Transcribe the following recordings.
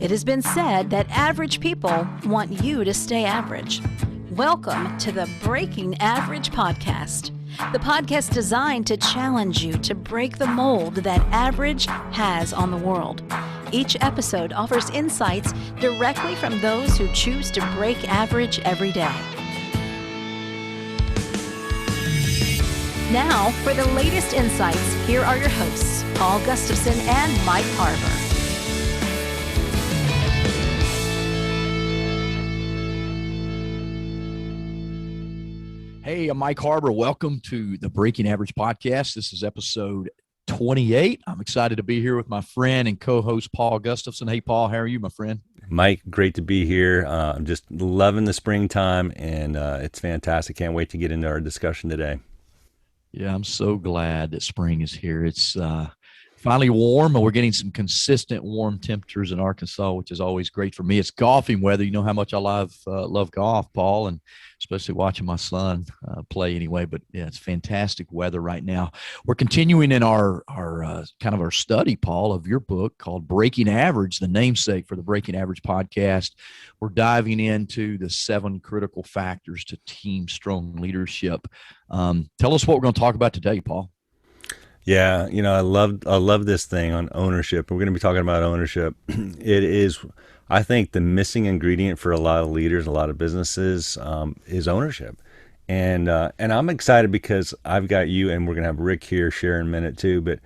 It has been said that average people want you to stay average. Welcome to the Breaking Average podcast, the podcast designed to challenge you to break the mold that average has on the world. Each episode offers insights directly from those who choose to break average every day. Now, for the latest insights, here are your hosts, Paul Gustafson and Mike Harbour. Hey, I'm Mike Harbour. Welcome to the Breaking Average podcast. This is episode 28. I'm excited to be here with my friend and co-host Paul Gustafson. Hey, Paul, how are you, my friend? Mike, great to be here. I'm just loving the springtime, and it's fantastic. Can't wait to get into our discussion today. Yeah, I'm so glad that spring is here. It's finally warm, and we're getting some consistent warm temperatures in Arkansas, which is always great for me. It's golfing weather. You know how much I love golf, Paul, and especially watching my son play anyway. But yeah, it's fantastic weather right now. We're continuing in our kind of our study, Paul, of your book called Breaking Average, the namesake for the Breaking Average podcast. We're diving into the 7 critical factors to team strong leadership. Tell us what we're going to talk about today, Paul. Yeah, you know, I love this thing on ownership. We're going to be talking about ownership. It is, I think, the missing ingredient for a lot of leaders, a lot of businesses, is ownership. And I'm excited because I've got you, and we're going to have Rick here share in a minute too. But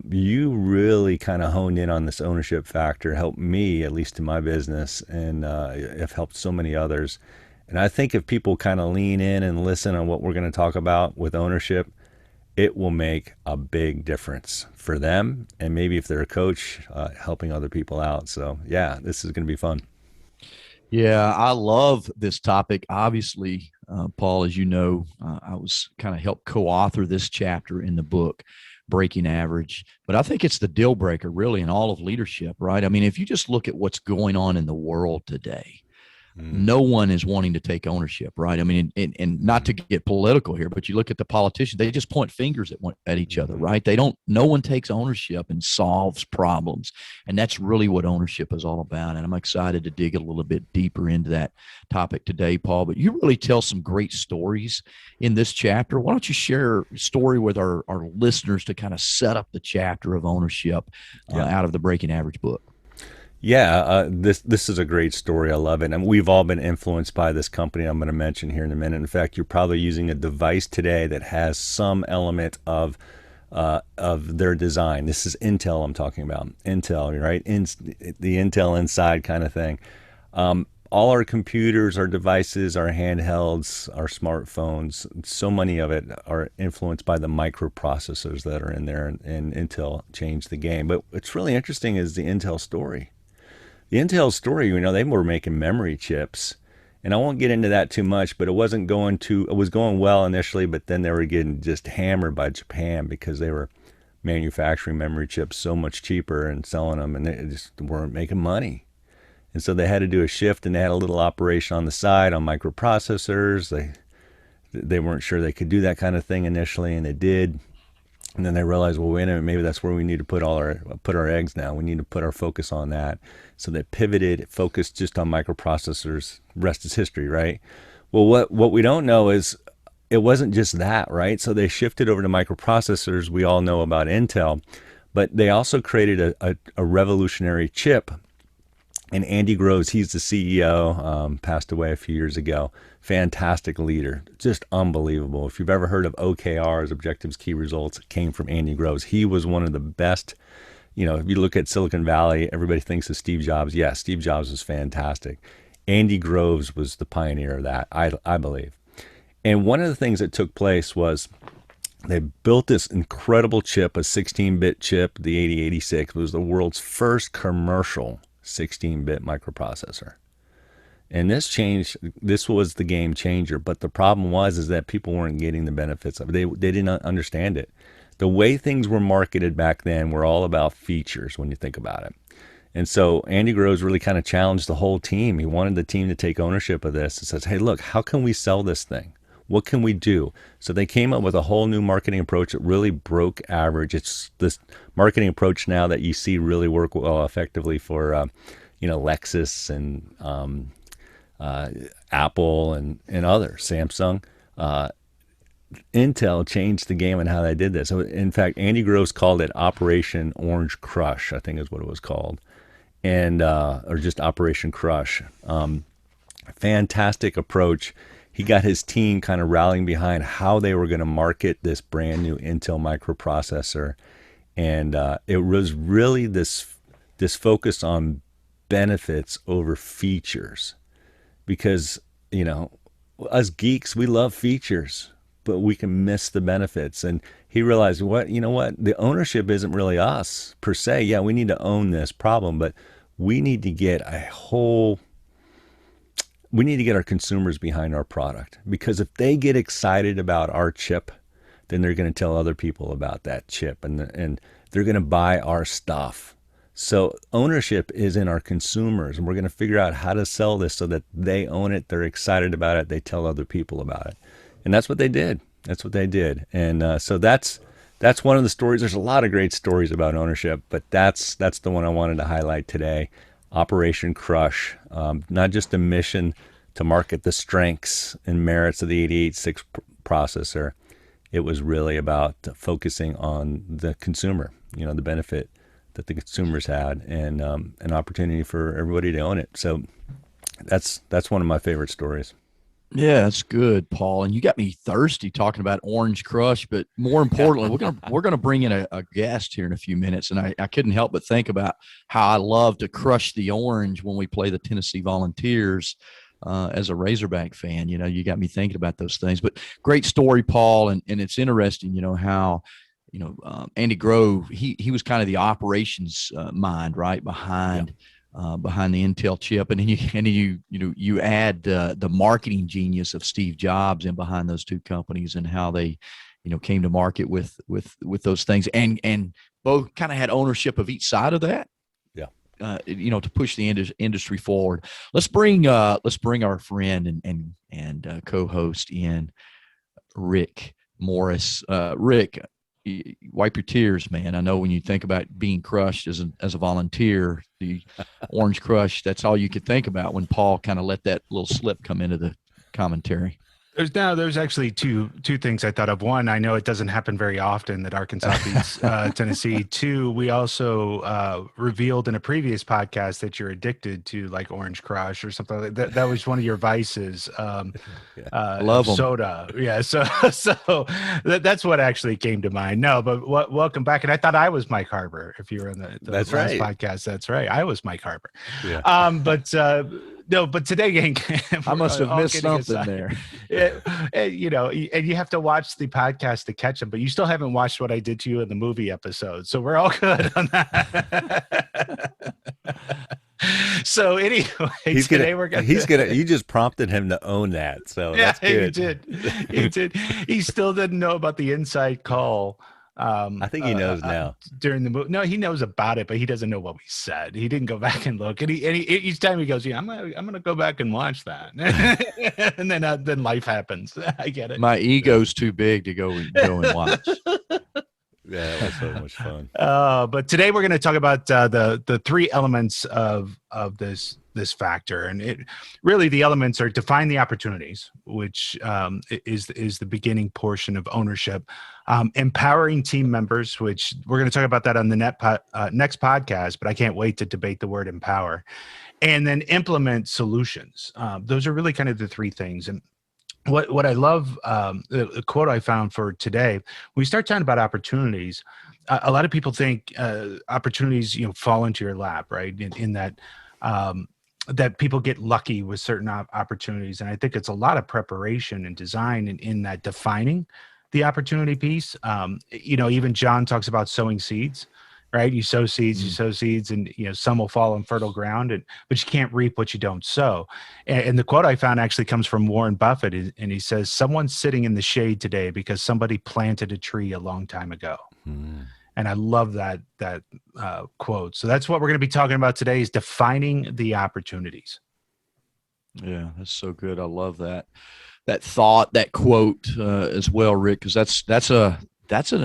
you really kind of honed in on this ownership factor, helped me, at least in my business, and have helped so many others. And I think if people kind of lean in and listen on what we're going to talk about with ownership, it will make a big difference for them, and maybe if they're a coach, helping other people out. So yeah, this is going to be fun. Yeah, I love this topic. Obviously, Paul, as you know, I was kind of helped co-author this chapter in the book, Breaking Average. But I think it's the deal breaker really in all of leadership, right? I mean, if you just look at what's going on in the world today, no one is wanting to take ownership, right? I mean, and not to get political here, but you look at the politicians, they just point fingers at each other, right? No one takes ownership and solves problems. And that's really what ownership is all about. And I'm excited to dig a little bit deeper into that topic today, Paul. But you really tell some great stories in this chapter. Why don't you share a story with our listeners to kind of set up the chapter of ownership out of the Breaking Average book? Yeah, this is a great story. I love it. And we've all been influenced by this company I'm going to mention here in a minute. In fact, you're probably using a device today that has some element of their design. This is Intel I'm talking about. Intel, right? The Intel inside kind of thing. All our computers, our devices, our handhelds, our smartphones, so many of it are influenced by the microprocessors that are in there, and Intel changed the game. But what's really interesting is the Intel story. The Intel story, you know, they were making memory chips, and I won't get into that too much, but it was going well initially, but then they were getting just hammered by Japan because they were manufacturing memory chips so much cheaper and selling them, and they just weren't making money. And so they had to do a shift, and they had a little operation on the side on microprocessors. They weren't sure they could do that kind of thing initially, and they did. And then they realized, well, wait a minute, maybe that's where we need to put our eggs now. We need to put our focus on that. So they pivoted, focused just on microprocessors. Rest is history, right? Well, what we don't know is it wasn't just that, right? So they shifted over to microprocessors. We all know about Intel, but they also created a revolutionary chip. And Andy Groves, he's the CEO, passed away a few years ago. Fantastic leader, just unbelievable. If you've ever heard of OKRs, Objectives, Key Results, it came from Andy Groves. He was one of the best. You know, if you look at Silicon Valley, everybody thinks of Steve Jobs. Yes, Steve Jobs was fantastic. Andy Groves was the pioneer of that, I believe. And one of the things that took place was they built this incredible chip, a 16-bit chip, the 8086. It was the world's first commercial 16-bit microprocessor. And this was the game changer. But the problem is that people weren't getting the benefits of it. They didn't understand it. The way things were marketed back then were all about features when you think about it. And so Andy Groves really kind of challenged the whole team. He wanted the team to take ownership of this and says, hey, look, how can we sell this thing? What can we do? So they came up with a whole new marketing approach that really broke average. It's this marketing approach now that you see really work well effectively for Lexus and Apple and others, Samsung. Intel changed the game on how they did this. So in fact, Andy Gross called it Operation Orange Crush, I think is what it was called, and or just Operation Crush. Fantastic approach. He got his team kind of rallying behind how they were going to market this brand new Intel microprocessor, and it was really this focus on benefits over features, because us geeks, we love features, but we can miss the benefits. And he realized, the ownership isn't really us per se. Yeah, we need to own this problem, but we need to get our consumers behind our product, because if they get excited about our chip, then they're going to tell other people about that chip, and they're going to buy our stuff. So ownership is in our consumers, and we're going to figure out how to sell this so that they own it, they're excited about it, they tell other people about it. And that's what they did. And so that's one of the stories. There's a lot of great stories about ownership, but that's the one I wanted to highlight today. Operation Crush, not just a mission to market the strengths and merits of the 88.6 processor. It was really about focusing on the consumer, the benefit that the consumers had, and an opportunity for everybody to own it. So that's one of my favorite stories. Yeah, that's good, Paul. And you got me thirsty talking about Orange Crush, but more importantly, we're gonna bring in a guest here in a few minutes, and I couldn't help but think about how I love to crush the orange when we play the Tennessee Volunteers. As a Razorback fan, you got me thinking about those things. But great story, Paul, and it's interesting, how Andy Grove, he was kind of the operations mind, right, behind the Intel chip, and then you add the marketing genius of Steve Jobs in behind those two companies, and how they came to market with those things, and both kind of had ownership of each side of that. To push the industry forward. Let's bring our friend and co-host in, Rick Morris. Rick, wipe your tears, man. I know when you think about being crushed as a volunteer, the Orange Crush, that's all you could think about when Paul kind of let that little slip come into the commentary. There's actually two things I thought of. One, I know it doesn't happen very often that Arkansas beats Tennessee. Two, we also revealed in a previous podcast that you're addicted to like Orange Crush or something like that. That was one of your vices. Love them. Soda. Yeah. So that's what actually came to mind. No, but welcome back. And I thought I was Mike Harbour. If you were in the that's last right. podcast, that's right. I was Mike Harbour. Yeah. No, but today, gang, I must have missed something there. And you have to watch the podcast to catch them, but you still haven't watched what I did to you in the movie episode. So we're all good on that. So anyway, you just prompted him to own that. So yeah, that's good. He did. He still didn't know about the inside call. I think he knows now. During the movie, no, he knows about it, but he doesn't know what we said. He didn't go back and look. And he each time he goes, "Yeah, I'm gonna go back and watch that." And then life happens. I get it. My ego's too big to go and watch. Yeah, that was so much fun. But today we're going to talk about the three elements of this factor, and the elements are define the opportunities, which is the beginning portion of ownership, empowering team members, which we're going to talk about that on the next podcast, but I can't wait to debate the word empower, and then implement solutions. Those are really kind of the three things. And what I love, the quote I found for today, when we start talking about opportunities, a lot of people think opportunities, fall into your lap, right? In that that people get lucky with certain opportunities. And I think it's a lot of preparation and design in that defining the opportunity piece. Even John talks about sowing seeds, right? You sow seeds, and some will fall on fertile ground, but you can't reap what you don't sow. And the quote I found actually comes from Warren Buffett, and he says, "Someone's sitting in the shade today because somebody planted a tree a long time ago." And I love that quote. So that's what we're going to be talking about today, is defining the opportunities. Yeah, that's so good. I love that thought, that quote as well, Rick, because that's a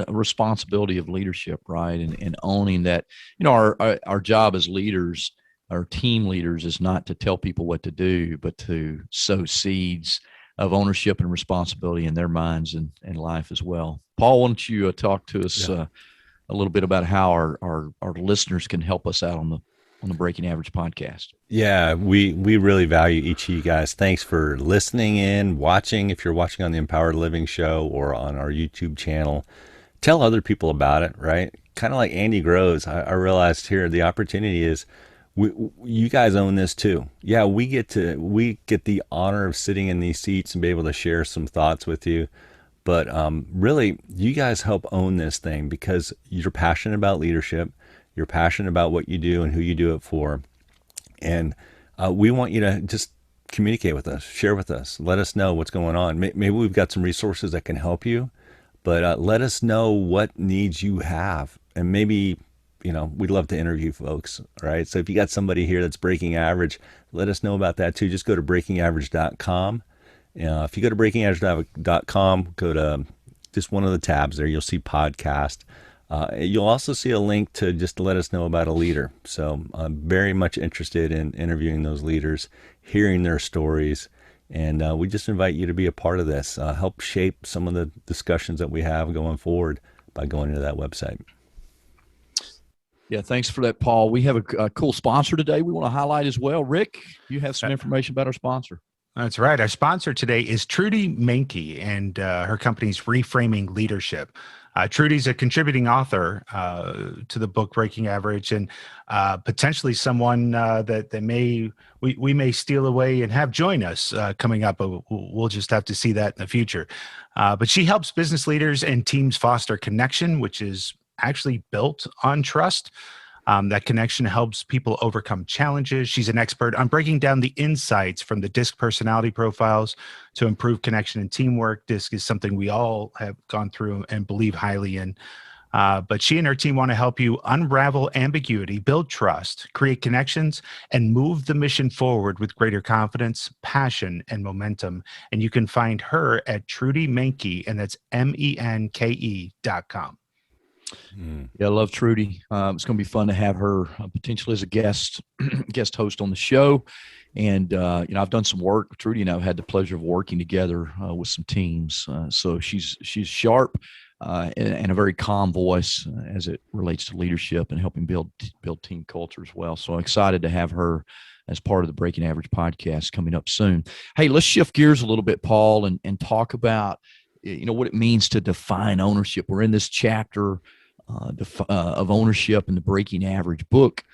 responsibility of leadership, right? And owning that, our job as leaders or team leaders is not to tell people what to do, but to sow seeds of ownership and responsibility in their minds and life as well. Paul, why don't you talk to us a little bit about how our listeners can help us out on the Breaking Average podcast? Yeah, we really value each of you guys. Thanks for listening in, watching. If you're watching on the Empowered Living Show or on our YouTube channel, tell other people about it, right? Kind of like Andy Groves, I realized here the opportunity is you guys own this too. Yeah, we get the honor of sitting in these seats and be able to share some thoughts with you. But really, you guys help own this thing because you're passionate about leadership. You're passionate about what you do and who you do it for. And we want you to just communicate with us, share with us, let us know what's going on. Maybe we've got some resources that can help you, but let us know what needs you have. And maybe, we'd love to interview folks, right? So if you got somebody here that's breaking average, let us know about that too. Just go to breakingaverage.com. If you go to breakingaverage.com, go to just one of the tabs there, you'll see podcast. You'll also see a link to just let us know about a leader. So I'm very much interested in interviewing those leaders, hearing their stories, and we just invite you to be a part of this. Help shape some of the discussions that we have going forward by going to that website. Yeah, thanks for that, Paul. We have a cool sponsor today we want to highlight as well. Rick, you have some information about our sponsor. That's right. Our sponsor today is Trudy Menke and her company's Reframing Leadership. Trudy's a contributing author to the book Breaking Average, and potentially someone that we may steal away and have join us coming up. We'll just have to see that in the future. But she helps business leaders and teams foster connection, which is actually built on trust. That connection helps people overcome challenges. She's an expert on breaking down the insights from the DISC personality profiles to improve connection and teamwork. DISC is something we all have gone through and believe highly in. But she and her team want to help you unravel ambiguity, build trust, create connections, and move the mission forward with greater confidence, passion, and momentum. And you can find her at Trudy Menke, and that's MENKE.com. Yeah, I love Trudy. It's going to be fun to have her potentially as a guest host on the show. And I've done some work with Trudy, and I've had the pleasure of working together with some teams. So she's sharp and a very calm voice as it relates to leadership and helping build team culture as well. So I'm excited to have her as part of the Breaking Average podcast coming up soon. Hey, let's shift gears a little bit, Paul, and talk about what it means to define ownership. We're in this chapter of ownership in the Breaking Average book,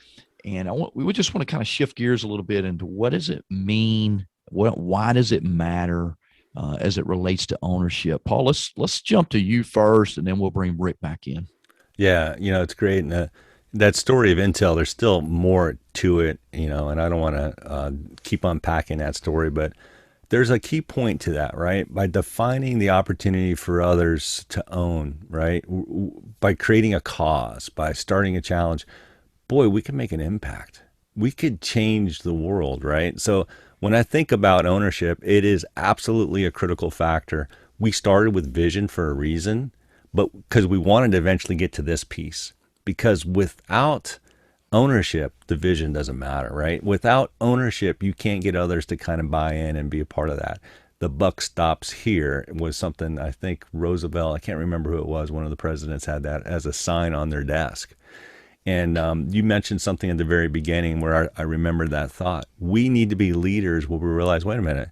and we would just want to kind of shift gears a little bit into what does it mean? Why does it matter as it relates to ownership? Paul, let's jump to you first, and then we'll bring Rick back in. Yeah, it's great. And that story of Intel, there's still more to it, and I don't want to keep unpacking that story, but there's a key point to that, right? By defining the opportunity for others to own, right? By creating a cause, by starting a challenge, boy, we can make an impact. We could change the world, right? So when I think about ownership, it is absolutely a critical factor. We started with vision for a reason, but because we wanted to eventually get to this piece. Because without ownership, the vision doesn't matter, right? Without ownership, you can't get others to kind of buy in and be a part of that. The buck stops here was something I think Roosevelt, I can't remember who it was, one of the presidents had that as a sign on their desk. And you mentioned something at the very beginning where I remember that thought. We need to be leaders where we realize, wait a minute,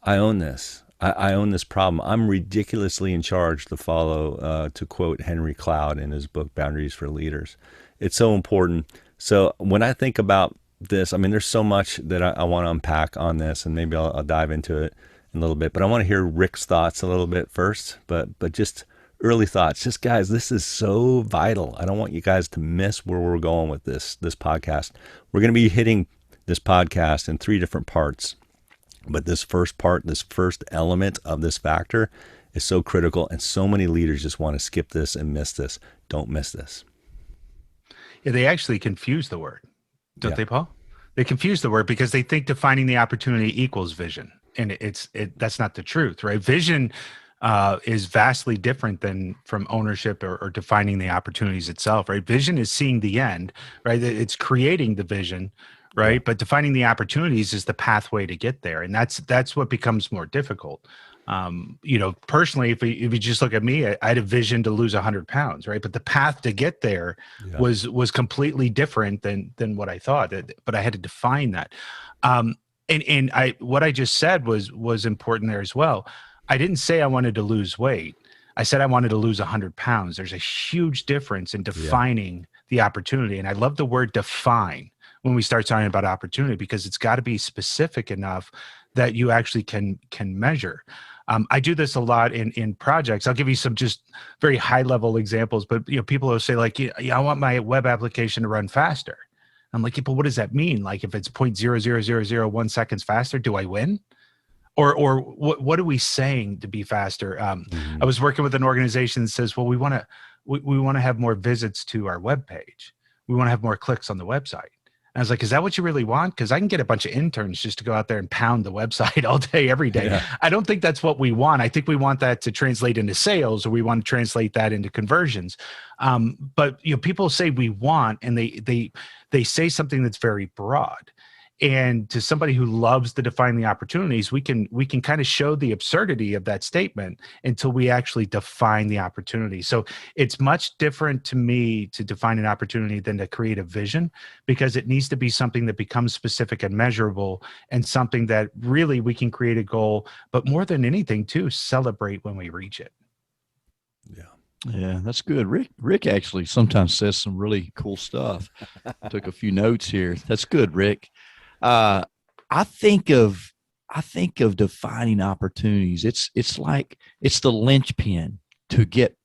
I own this. I own this problem. I'm ridiculously in charge to follow, to quote Henry Cloud in his book, Boundaries for Leaders. It's so important. So when I think about this, I mean, there's so much that I want to unpack on this, and maybe I'll dive into it in a little bit. But I want to hear Rick's thoughts a little bit first, but just early thoughts. Just guys, this is so vital. I don't want you guys to miss where we're going with this podcast. We're going to be hitting this podcast in 3 different parts. But this first part, this first element of this factor is so critical, and so many leaders just want to skip this and miss this. Don't miss this. Yeah, they actually confuse the word, don't they, Paul? They confuse the word because they think defining the opportunity equals vision, and that's not the truth, right? Vision is vastly different than from ownership or defining the opportunities itself, right? Vision is seeing the end, right? It's creating the vision, right? Yeah. But defining the opportunities is the pathway to get there, and that's what becomes more difficult. Personally, if you just look at me, I had a vision to lose 100 pounds, right? But the path to get there Yeah. was completely different than what I thought. But I had to define that. And what I just said was important there as well. I didn't say I wanted to lose weight. I said I wanted to lose 100 pounds. There's a huge difference in defining the opportunity, and I love the word define when we start talking about opportunity, because it's got to be specific enough that you actually can measure. I do this a lot in projects. I'll give you some just very high level examples, but people will say like, I want my web application to run faster. I'm like, but what does that mean? Like, if it's 0.00001 seconds faster, do I win? Or what are we saying to be faster? I was working with an organization that says, well, we want to have more visits to our webpage. We want to have more clicks on the website. And I was like, is that what you really want? Because I can get a bunch of interns just to go out there and pound the website all day, every day. Yeah. I don't think that's what we want. I think we want that to translate into sales, or we want to translate that into conversions. But people say we want, and they say something that's very broad. And to somebody who loves to define the opportunities, we can kind of show the absurdity of that statement until we actually define the opportunity. So it's much different to me to define an opportunity than to create a vision, because it needs to be something that becomes specific and measurable, and something that really we can create a goal, but more than anything too, celebrate when we reach it. Yeah, that's good. Rick actually sometimes says some really cool stuff. I took a few notes here. That's good, Rick. I think of defining opportunities. It's like it's the linchpin to get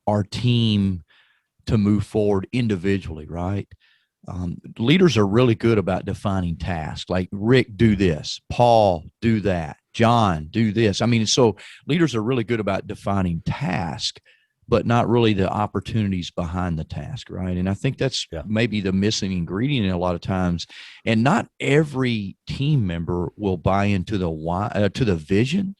our team to move forward individually, right? Leaders are really good about defining tasks. Like, Rick, do this. Paul, do that. John, do this. I mean, so leaders are really good about defining tasks, but not really the opportunities behind the task, right? And I think that's maybe the missing ingredient a lot of times. And not every team member will buy into the why, to the vision,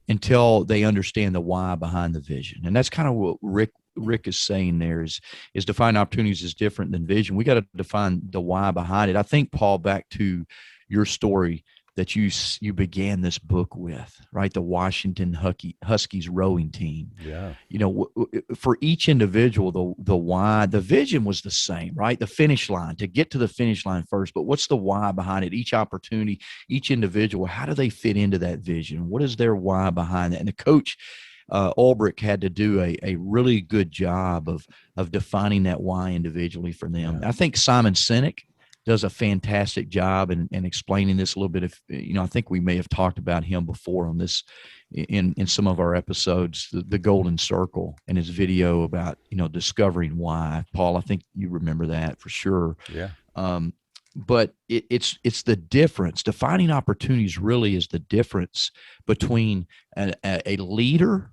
until they understand the why behind the vision. And that's kind of what Rick is saying there is define opportunities is different than vision. We got to define the why behind it. I think, Paul, back to your story that you began this book with, right? The Washington Huskies rowing team. Yeah. For each individual, the why, the vision was the same, right? The finish line, to get to the finish line first. But what's the why behind it? Each opportunity, each individual, how do they fit into that vision? What is their why behind that? And the coach, Ulbrich, had to do a really good job of defining that why individually for them. Yeah. I think Simon Sinek does a fantastic job in explaining this a little bit. I think we may have talked about him before on this in some of our episodes, the Golden Circle, and his video about, discovering why. Paul, I think you remember that for sure. Yeah. But it's the difference. Defining opportunities really is the difference between a leader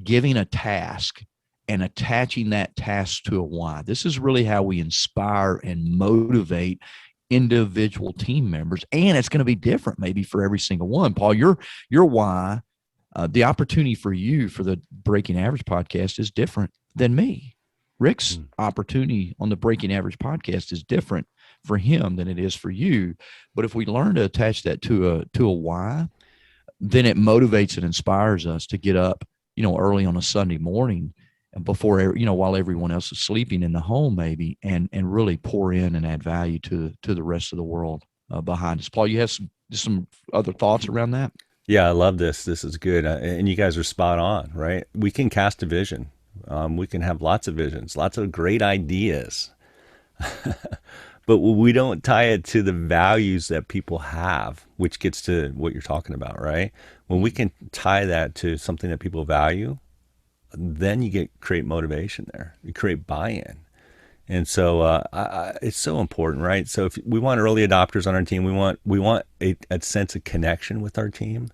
giving a task and attaching that task to a why. This is really how we inspire and motivate individual team members. And it's going to be different maybe for every single one. Paul, your why, the opportunity for you for the Breaking Average podcast is different than me. Rick's opportunity on the Breaking Average podcast is different for him than it is for you. But if we learn to attach that to a why, then it motivates and inspires us to get up, early on a Sunday morning, before, while everyone else is sleeping in the home maybe, and really pour in and add value to the rest of the world behind us. Paul, you have some other thoughts around that? Yeah, I love this. This is good. And you guys are spot on, right? We can cast a vision. We can have lots of visions, lots of great ideas, but we don't tie it to the values that people have, which gets to what you're talking about, right? When we can tie that to something that people value, then you create motivation there. You create buy-in. And so it's so important, right? So if we want early adopters on our team, we want a sense of connection with our team,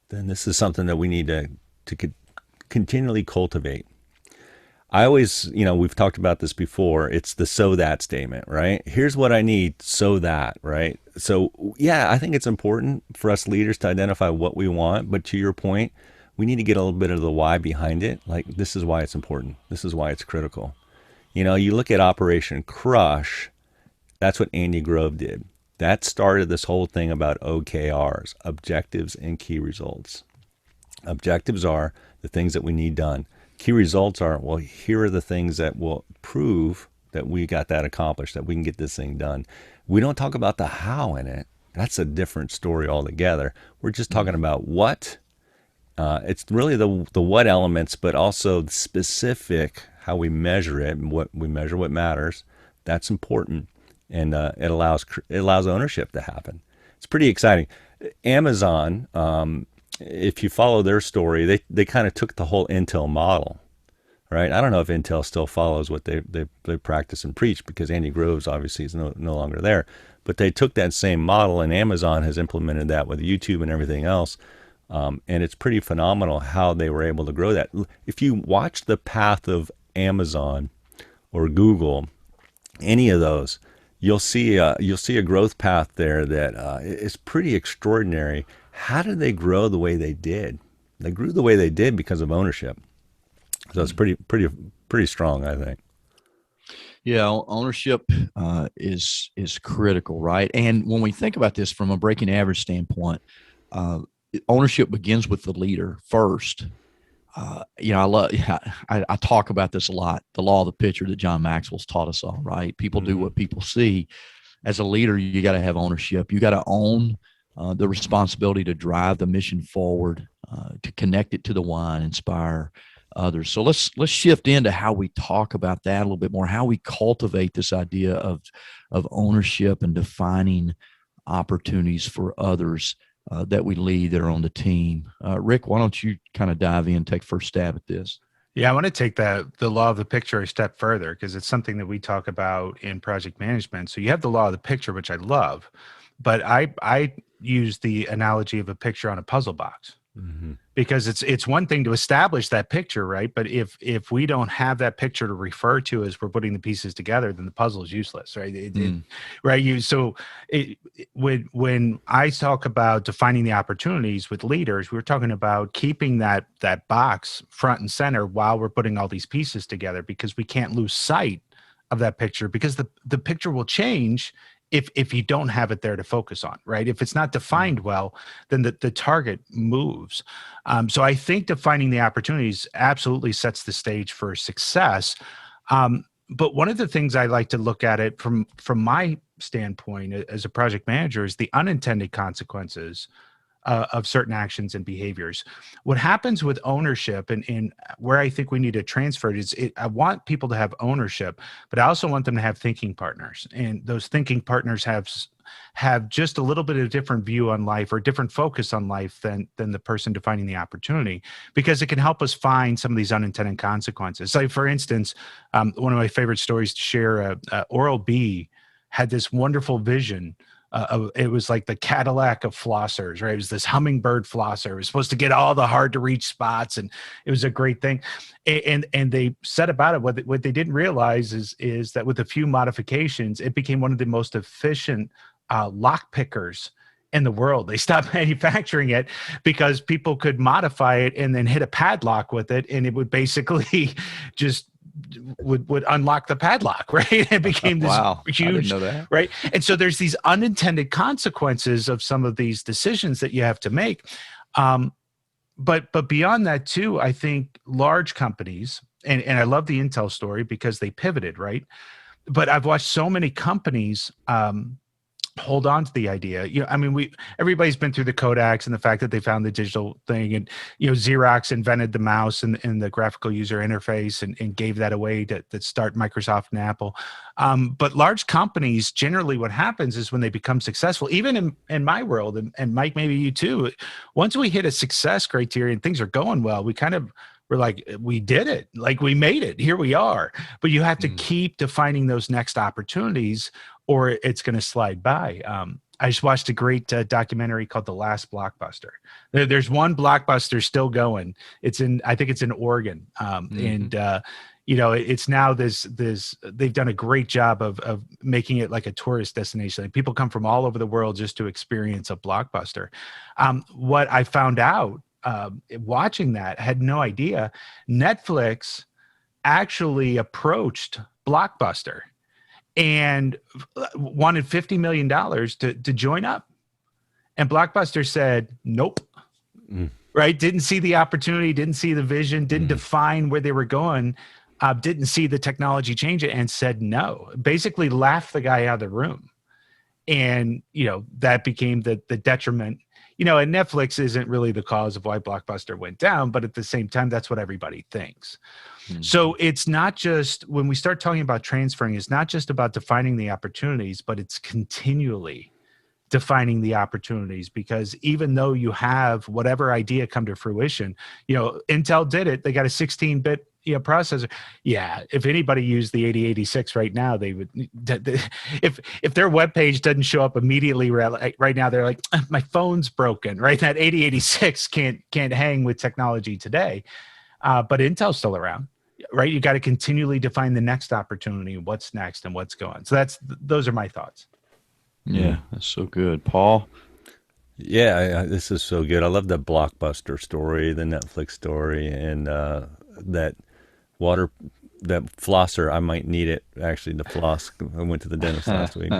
then this is something that we need to continually cultivate. I always, we've talked about this before. It's the so that statement, right? Here's what I need so that, right? So yeah, I think it's important for us leaders to identify what we want. But to your point, we need to get a little bit of the why behind it. Like, this is why it's important. This is why it's critical. You look at Operation Crush. That's what Andy Grove did. That started this whole thing about OKRs, objectives and key results. Objectives are the things that we need done. Key results are, well, here are the things that will prove that we got that accomplished, that we can get this thing done. We don't talk about the how in it. That's a different story altogether. We're just talking about what. It's really the what elements, but also the specific, how we measure it, and what we measure, what matters. That's important, and it allows ownership to happen. It's pretty exciting. Amazon, if you follow their story, they kind of took the whole Intel model, right? I don't know if Intel still follows what they practice and preach, because Andy Groves obviously is no longer there. But they took that same model, and Amazon has implemented that with YouTube and everything else. And it's pretty phenomenal how they were able to grow that. If you watch the path of Amazon or Google, any of those, you'll see a growth path there that is pretty extraordinary. How did they grow the way they did? They grew the way they did because of ownership. So it's pretty strong, I think. Yeah, ownership is critical, right? And when we think about this from a breaking average standpoint, ownership begins with the leader first. I talk about this a lot, the law of the pitcher that John Maxwell's taught us all, right? People do what people see. As a leader, you got to have ownership. You got to own the responsibility to drive the mission forward, to connect it to the why and inspire others. So let's shift into how we talk about that a little bit more, how we cultivate this idea of ownership and defining opportunities for others that we lead that are on the team. Rick, why don't you kind of dive in, take first stab at this? Yeah, I want to take the law of the picture a step further, because it's something that we talk about in project management. So you have the law of the picture, which I love, but I use the analogy of a picture on a puzzle box. Mm-hmm. Because it's one thing to establish that picture, right? But if we don't have that picture to refer to as we're putting the pieces together, then the puzzle is useless, right? When I talk about defining the opportunities with leaders, we're talking about keeping that box front and center while we're putting all these pieces together, because we can't lose sight of that picture, because the picture will change if you don't have it there to focus on, right? If it's not defined well, then the target moves. So I think defining the opportunities absolutely sets the stage for success. But one of the things I like to look at it from my standpoint as a project manager is the unintended consequences of certain actions and behaviors. What happens with ownership, and where I think we need to transfer it is, I want people to have ownership, but I also want them to have thinking partners. And those thinking partners have just a little bit of different view on life, or different focus on life than the person defining the opportunity, because it can help us find some of these unintended consequences. So for instance, one of my favorite stories to share, Oral-B had this wonderful vision. It was like the Cadillac of flossers, right? It was this hummingbird flosser. It was supposed to get all the hard to reach spots, and it was a great thing. And they said about it, what they didn't realize is that with a few modifications, it became one of the most efficient lock pickers in the world. They stopped manufacturing it because people could modify it and then hit a padlock with it, and it would basically just would unlock the padlock, right? It became this huge, I didn't know that. Right? And so there's these unintended consequences of some of these decisions that you have to make. But beyond that too, I think large companies, and I love the Intel story because they pivoted, right? But I've watched so many companies hold on to the idea. Everybody's been through the Kodaks and the fact that they found the digital thing, and Xerox invented the mouse and the graphical user interface and gave that away to start Microsoft and Apple. But large companies, generally what happens is when they become successful, even in my world, and Mike, maybe you too, once we hit a success criteria and things are going well, we're like, we did it, like we made it, here we are. But you have to keep defining those next opportunities, or it's going to slide by. I just watched a great documentary called The Last Blockbuster. There's one blockbuster still going. I think it's in Oregon. And it's now this, they've done a great job of making it like a tourist destination. Like, people come from all over the world just to experience a blockbuster. What I found out watching that, I had no idea, Netflix actually approached Blockbuster and wanted $50 million to join up. And Blockbuster said, nope. Right? Didn't see the opportunity, didn't see the vision, didn't define where they were going, didn't see the technology change it, and said no. Basically laughed the guy out of the room. And, that became the detriment. And Netflix isn't really the cause of why Blockbuster went down, but at the same time, that's what everybody thinks. So it's not just, when we start talking about transferring, it's not just about defining the opportunities, but it's continually defining the opportunities, because even though you have whatever idea come to fruition, Intel did it. They got a 16-bit processor. Yeah, if anybody used the 8086 right now, they would. If their web page doesn't show up immediately right now, they're like, my phone's broken. Right, that 8086 can't hang with technology today. But Intel's still around. Right, you got to continually define the next opportunity, what's next, and what's going. So those are my thoughts. Yeah, that's so good. Paul? Yeah, this is so good. I love the Blockbuster story, the Netflix story, and that flosser. I might need it, actually, to floss. I went to the dentist last week.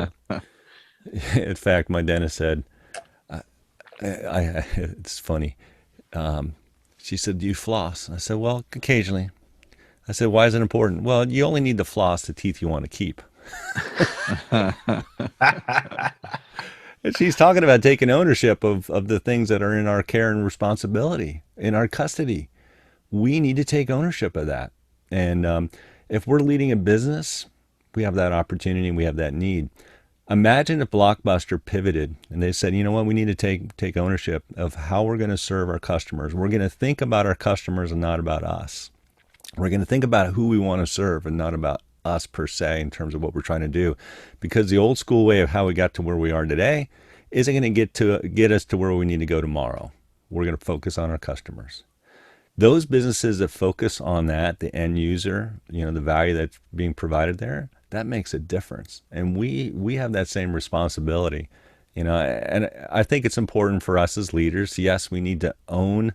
In fact, my dentist said, it's funny. She said, do you floss? I said, well, occasionally. I said, why is it important? Well, you only need to floss the teeth you want to keep. And she's talking about taking ownership of the things that are in our care and responsibility, in our custody. We need to take ownership of that. And if we're leading a business, we have that opportunity, we have that need. Imagine if Blockbuster pivoted and they said, you know what, we need to take ownership of how we're going to serve our customers. We're going to think about our customers and not about us. We're going to think about who we want to serve and not about us per se in terms of what we're trying to do, because the old school way of how we got to where we are today isn't going to get us to where we need to go tomorrow. We're going to focus on our customers. Those businesses that focus on that, the end user, the value that's being provided there, that makes a difference. And we have that same responsibility, and I think it's important for us as leaders. Yes, we need to own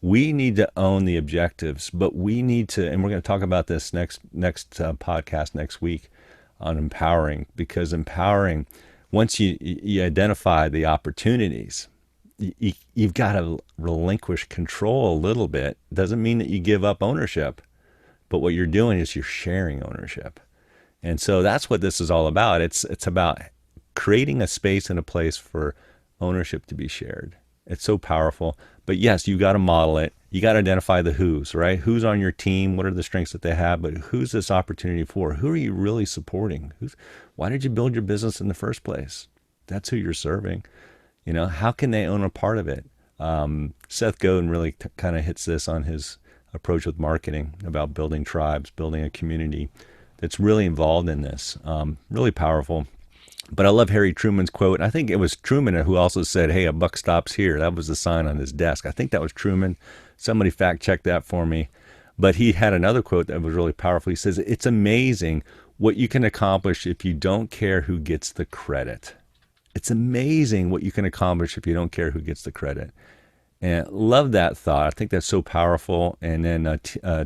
the objectives, but we need to, and we're going to talk about this next podcast next week on empowering, because empowering, once you identify the opportunities, you've got to relinquish control a little bit. Doesn't mean that you give up ownership, but what you're doing is you're sharing ownership. And so that's what this is all about. It's about creating a space and a place for ownership to be shared. It's so powerful. But yes, you got to model it. You got to identify the who's, right? Who's on your team? What are the strengths that they have? But who's this opportunity for? Who are you really supporting? Why did you build your business in the first place? That's who you're serving. How can they own a part of it? Seth Godin really kind of hits this on his approach with marketing about building tribes, building a community that's really involved in this. Really powerful. But I love Harry Truman's quote. I think it was Truman who also said, hey, a buck stops here. That was the sign on his desk. I think that was Truman. Somebody fact checked that for me. But he had another quote that was really powerful. He says, it's amazing what you can accomplish if you don't care who gets the credit. It's amazing what you can accomplish if you don't care who gets the credit. And love that thought. I think that's so powerful. And then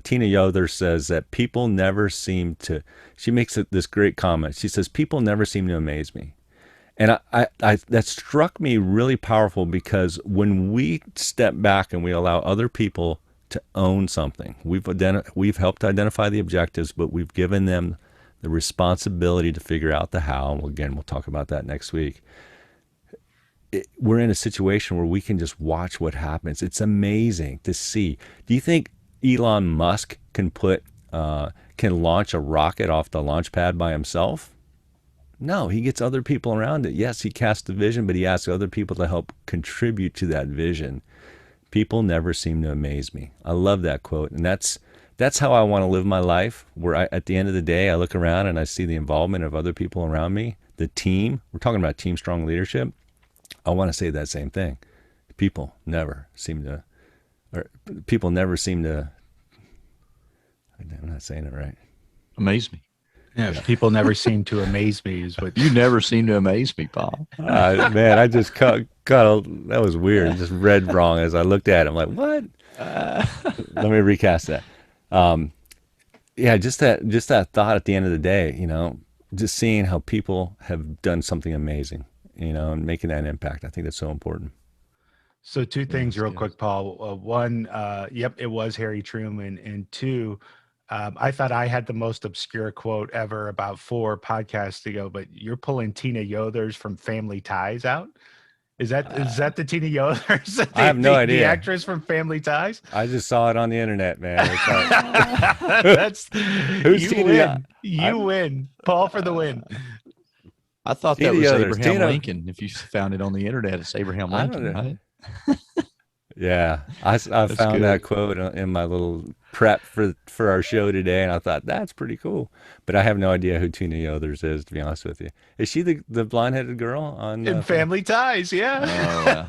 Tina Yoder says that people never seem to, she makes this great comment. She says, people never seem to amaze me. And I that struck me really powerful, because when we step back and we allow other people to own something, we've helped identify the objectives, but we've given them the responsibility to figure out the how. Again, we'll talk about that next week. We're in a situation where we can just watch what happens. It's amazing to see. Do you think Elon Musk can launch a rocket off the launch pad by himself? No, he gets other people around it. Yes, he casts the vision, but he asks other people to help contribute to that vision. People never seem to amaze me. I love that quote. And that's how I want to live my life, where at the end of the day, I look around and I see the involvement of other people around me, the team. We're talking about team strong leadership. I want to say that same thing. People never seem to, I'm not saying it right. Amaze me. Yeah, people never seem to amaze me is what you never seem to amaze me, Paul. Man, I just that was weird. I just read wrong as I looked at it. I'm like, what? Let me recast that. Yeah, just that thought at the end of the day, just seeing how people have done something amazing, and making that impact. I think that's so important. So two things that's real good. quick, Paul. One, yep, it was Harry Truman. And two, I thought I had the most obscure quote ever about 4 podcasts ago, but you're pulling Tina Yothers from Family Ties out. Is that the Tina Yothers, I have no the idea. actress from Family Ties? I just saw it on the internet, man. It's That's who's you Tina? win. I, You win. Paul for the win. I thought Tina that was Yothers. Abraham Tina, Lincoln. If you found it on the internet, it's Abraham I don't Lincoln, know. right? Yeah, I found good. that quote in my little prep for our show today, and I thought that's pretty cool. But I have no idea who Tina Yothers is, to be honest with you. Is she the blonde-headed girl on In Family Ties, yeah. Oh, wow.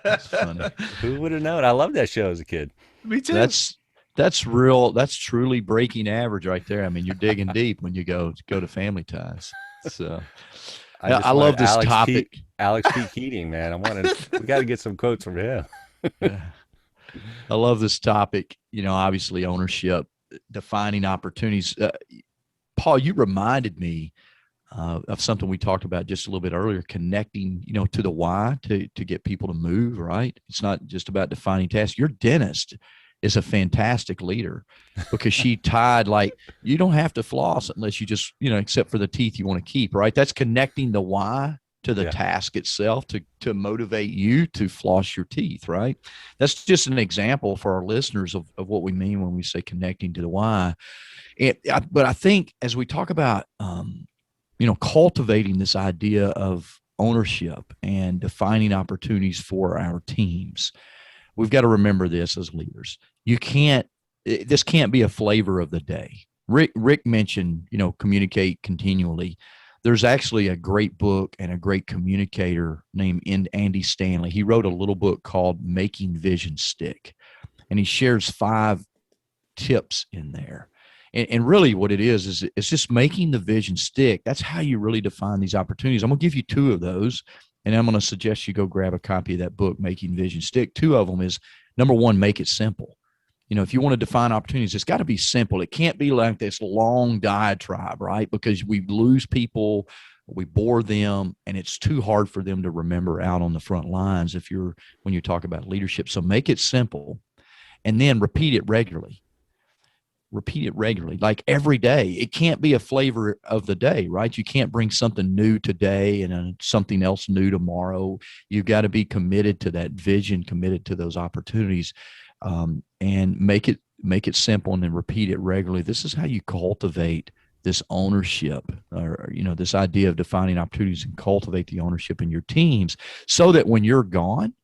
That's funny. Who would have known? I loved that show as a kid. Me too. That's real. That's truly breaking average right there. I mean, you're digging deep when you go to Family Ties. So I love this topic. Alex P. Keating, man. We got to get some quotes from him. Yeah. I love this topic. Obviously ownership, defining opportunities. Paul, you reminded me of something we talked about just a little bit earlier, connecting, to the why to get people to move, right? It's not just about defining tasks. Your dentist is a fantastic leader because she tied, like, you don't have to floss unless you just, except for the teeth you want to keep, right? That's connecting the why to the task itself to motivate you to floss your teeth, right? That's just an example for our listeners of what we mean when we say connecting to the why. But I think as we talk about, cultivating this idea of ownership and defining opportunities for our teams, we've got to remember this as leaders. This can't be a flavor of the day. Rick mentioned, communicate continually. There's actually a great book and a great communicator named Andy Stanley. He wrote a little book called Making Vision Stick, and he shares 5 tips in there. And really what it is it's just making the vision stick. That's how you really define these opportunities. I'm going to give you 2 of those, and I'm going to suggest you go grab a copy of that book, Making Vision Stick. 2 of them is, number 1, make it simple. If you want to define opportunities, it's got to be simple. It can't be like this long diatribe, right? Because we lose people, we bore them, and it's too hard for them to remember out on the front lines when you talk about leadership. So make it simple, and then repeat it regularly. Repeat it regularly, like every day. It can't be a flavor of the day, right? You can't bring something new today and something else new tomorrow. You've got to be committed to that vision, committed to those opportunities. And make it simple, and then repeat it regularly. This is how you cultivate this ownership, or this idea of defining opportunities, and cultivate the ownership in your teams, so that when you're gone,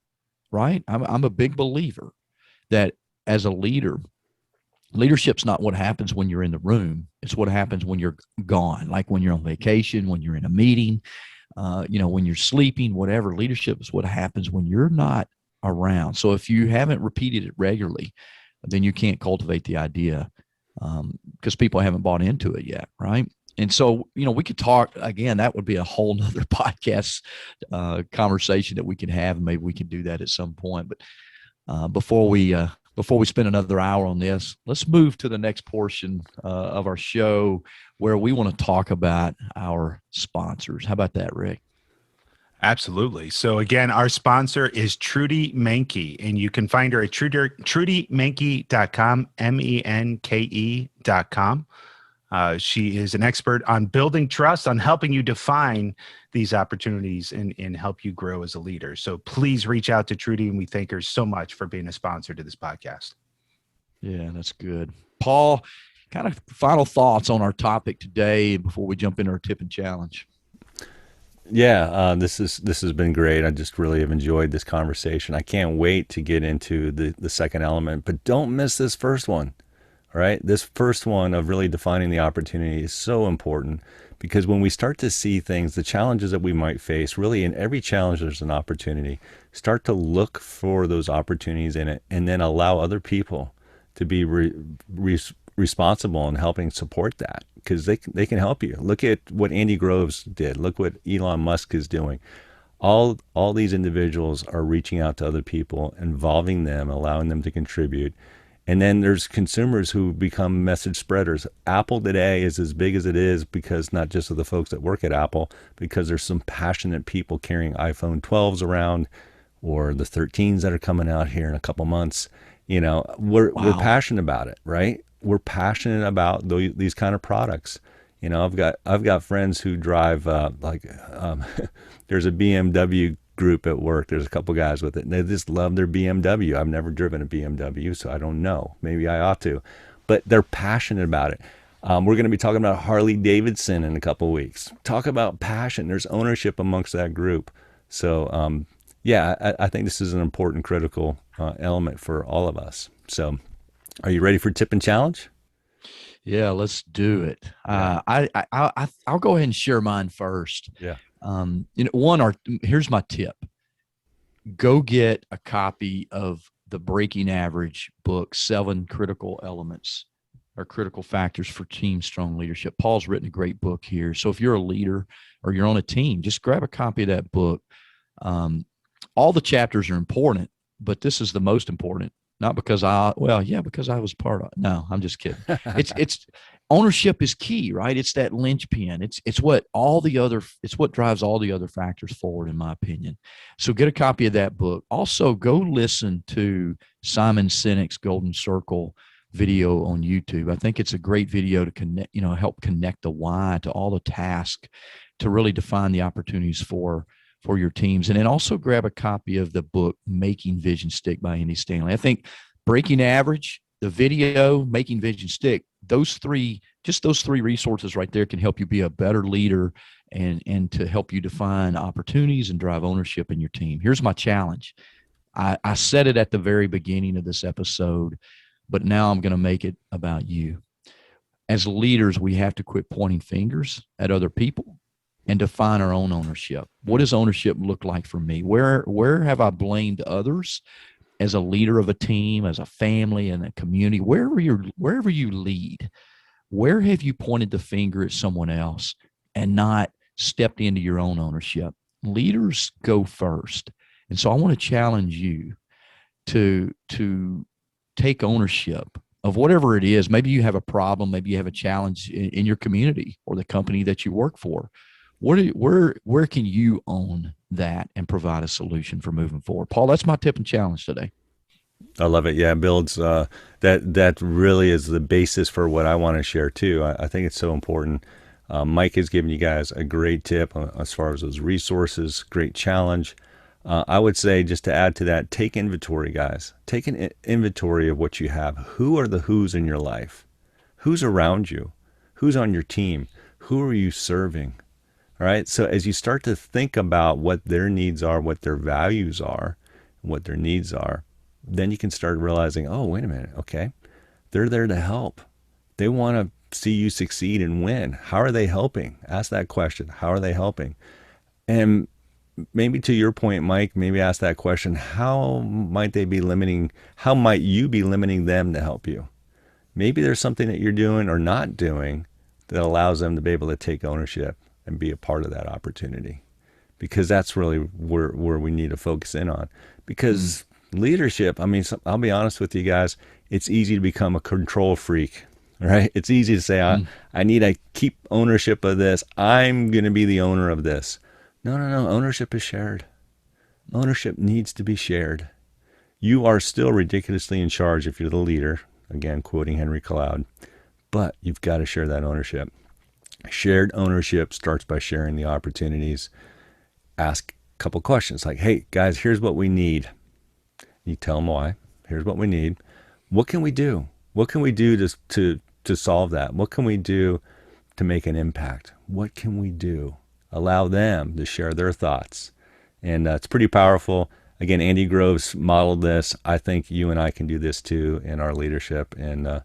right? I'm a big believer that as a leader, leadership's not what happens when you're in the room. It's what happens when you're gone, like when you're on vacation, when you're in a meeting, when you're sleeping, whatever. Leadership is what happens when you're not around. So if you haven't repeated it regularly, then you can't cultivate the idea, because people haven't bought into it yet, right? And so, we could talk again. That would be a whole nother podcast conversation that we could have, and maybe we could do that at some point. But before we spend another hour on this, let's move to the next portion of our show, where we want to talk about our sponsors. How about that, Rick? Absolutely. So again, our sponsor is Trudy Menke, and you can find her at trudymenke.com, menke.com. She is an expert on building trust, on helping you define these opportunities and help you grow as a leader. So please reach out to Trudy, and we thank her so much for being a sponsor to this podcast. Yeah, that's good. Paul, kind of final thoughts on our topic today before we jump into our tip and challenge. Yeah, this has been great. I just really have enjoyed this conversation. I can't wait to get into the second element, but don't miss this first one. All right, this first one of really defining the opportunity is so important, because when we start to see things, the challenges that we might face, really in every challenge there's an opportunity. Start to look for those opportunities in it, and then allow other people to be responsible in helping support that, because they can help you. Look at what Andy Groves did. Look what Elon Musk is doing. All these individuals are reaching out to other people, involving them, allowing them to contribute. And then there's consumers who become message spreaders. Apple today is as big as it is because not just of the folks that work at Apple, because there's some passionate people carrying iPhone 12s around, or the 13s that are coming out here in a couple months. We're passionate about it, right? We're passionate about these kind of products. I've got friends who drive there's a BMW group at work. There's a couple guys with it, and they just love their BMW. I've never driven a BMW, so I don't know. Maybe I ought to, but they're passionate about it. We're going to be talking about Harley Davidson in a couple weeks. Talk about passion. There's ownership amongst that group. So I think this is an important, critical element for all of us. So are you ready for tip and challenge? Yeah, let's do it. I'll go ahead and share mine first. Yeah. Here's my tip. Go get a copy of the Breaking Average book, 7 Critical Elements or Critical Factors for Team Strong Leadership. Paul's written a great book here. So if you're a leader or you're on a team, just grab a copy of that book. All the chapters are important, but this is the most important. Not because because I was part of it. No, I'm just kidding. It's ownership is key, right? It's that linchpin. It's what drives all the other factors forward, in my opinion. So get a copy of that book. Also, go listen to Simon Sinek's Golden Circle video on YouTube. I think it's a great video to connect, help connect the why to all the tasks to really define the opportunities for your teams. And then also grab a copy of the book, Making Vision Stick by Andy Stanley. I think Breaking Average, the video, Making Vision Stick, those three resources right there can help you be a better leader and to help you define opportunities and drive ownership in your team. Here's my challenge. I said it at the very beginning of this episode, but now I'm going to make it about you. As leaders, we have to quit pointing fingers at other people and define our own ownership. What does ownership look like for me? Where have I blamed others as a leader of a team, as a family, and a community? Wherever you lead, where have you pointed the finger at someone else and not stepped into your own ownership? Leaders go first. And so I want to challenge you to take ownership of whatever it is. Maybe you have a problem, maybe you have a challenge in your community or the company that you work for. Where can you own that and provide a solution for moving forward? Paul, that's my tip and challenge today. I love it. Yeah, it builds that really is the basis for what I want to share too. I think it's so important. Mike has given you guys a great tip as far as those resources, great challenge. I would say, just to add to that, take inventory, guys. Take an inventory of what you have. Who are the who's in your life? Who's around you? Who's on your team? Who are you serving? All right. So as you start to think about what their needs are, what their values are, what their needs are, then you can start realizing, oh, wait a minute. Okay. They're there to help. They want to see you succeed and win. How are they helping? Ask that question. How are they helping? And maybe to your point, Mike, maybe ask that question. How might you be limiting them to help you? Maybe there's something that you're doing or not doing that allows them to be able to take ownership and be a part of that opportunity, because that's really where we need to focus in on. Because leadership, I mean, I'll be honest with you guys, it's easy to become a control freak, right? It's easy to say, I need to keep ownership of this. I'm going to be the owner of this. No. Ownership is shared. Ownership needs to be shared. You are still ridiculously in charge if you're the leader, again, quoting Henry Cloud, but you've got to share that ownership. Shared ownership starts by sharing the opportunities. Ask a couple questions like, hey, guys, here's what we need. You tell them why. Here's what we need. What can we do? What can we do to solve that? What can we do to make an impact? What can we do? Allow them to share their thoughts. And it's pretty powerful. Again, Andy Groves modeled this. I think you and I can do this too in our leadership. And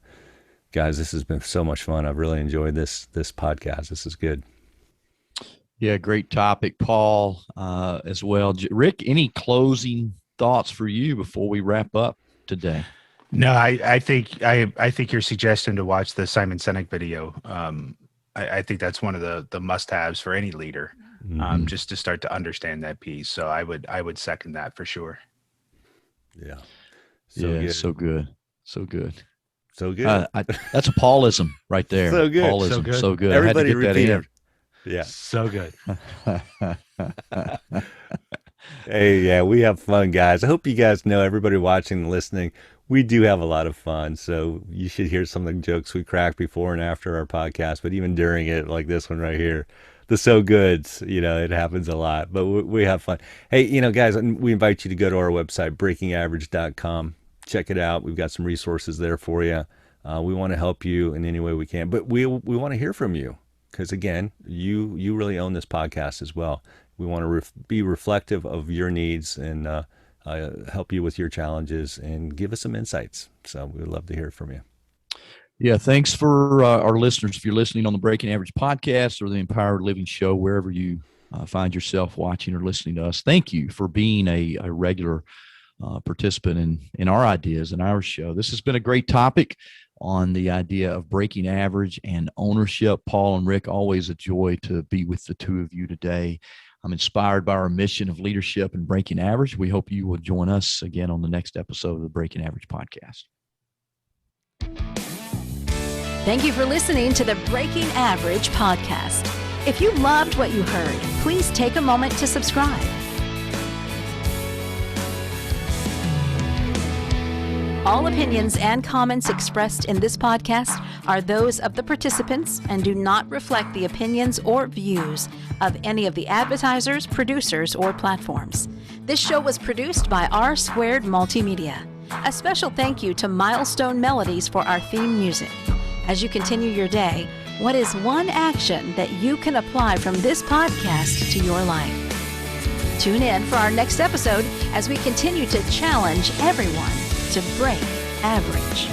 guys, this has been so much fun. I've really enjoyed this podcast. This is good. Yeah, great topic, Paul, as well. Rick, any closing thoughts for you before we wrap up today? No, I think your suggestion to watch the Simon Sinek video. I think that's one of the must-haves for any leader, just to start to understand that piece. So I would second that for sure. Yeah. So good. So good. So good. That's a Paulism right there. So good. Paulism. So good. So good. Everybody I had to get repeat that it. Yeah. So good. Hey, yeah, we have fun, guys. I hope you guys know, everybody watching and listening, we do have a lot of fun. So you should hear some of the jokes we crack before and after our podcast, but even during it, like this one right here, the so goods, it happens a lot, but we have fun. Hey, guys, we invite you to go to our website, breakingaverage.com. Check it out. We've got some resources there for you. We want to help you in any way we can, but we want to hear from you because, again, you really own this podcast as well. We want to be reflective of your needs and help you with your challenges and give us some insights. So we'd love to hear from you. Yeah, thanks for our listeners. If you're listening on the Breaking Average podcast or the Empowered Living Show, wherever you find yourself watching or listening to us, thank you for being a regular participant in our ideas and our show. This has been a great topic on the idea of breaking average and ownership. Paul and Rick, always a joy to be with the two of you today. I'm inspired by our mission of leadership and breaking average. We hope you will join us again on the next episode of the Breaking Average podcast. Thank you for listening to the Breaking Average podcast. If you loved what you heard, please take a moment to subscribe. All opinions and comments expressed in this podcast are those of the participants and do not reflect the opinions or views of any of the advertisers, producers, or platforms. This show was produced by R2 Multimedia. A special thank you to Milestone Melodies for our theme music. As you continue your day, what is one action that you can apply from this podcast to your life? Tune in for our next episode as we continue to challenge everyone to break average.